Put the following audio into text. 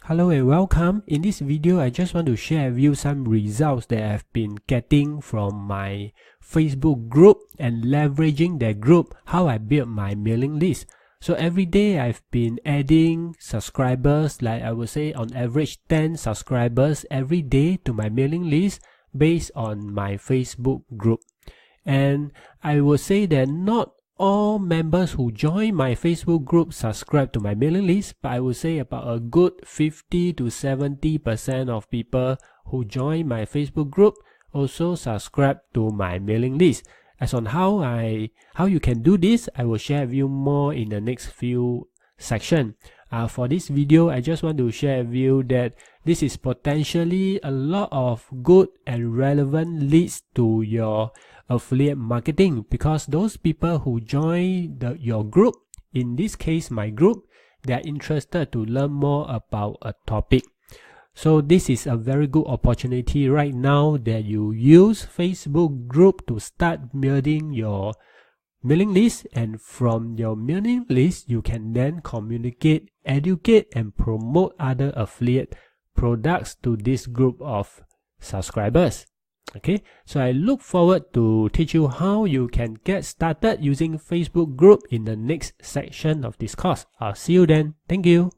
Hello and welcome. In this video, I just want to share with you some results that I've been getting from my Facebook group and leveraging that group, how I built my mailing list. So every day I've been adding subscribers, like I would say on average 10 subscribers every day to my mailing list based on my Facebook group. And I would say that not all members who join my Facebook group subscribe to my mailing list, but I would say about a good 50 to 70% of people who join my Facebook group also subscribe to my mailing list. As on how you can do this, I will share with you more in the next few sections. For this video, I just want to share with you that this is potentially a lot of good and relevant leads to your affiliate marketing, because those people who join your group, in this case my group, they are interested to learn more about a topic. So this is a very good opportunity right now that you use Facebook group to start building your mailing list, and from your mailing list you can then communicate, educate and promote other affiliate products to this group of subscribers. Okay, so I look forward to teach you how you can get started using Facebook group in the next section of this course. I'll see you then. Thank you.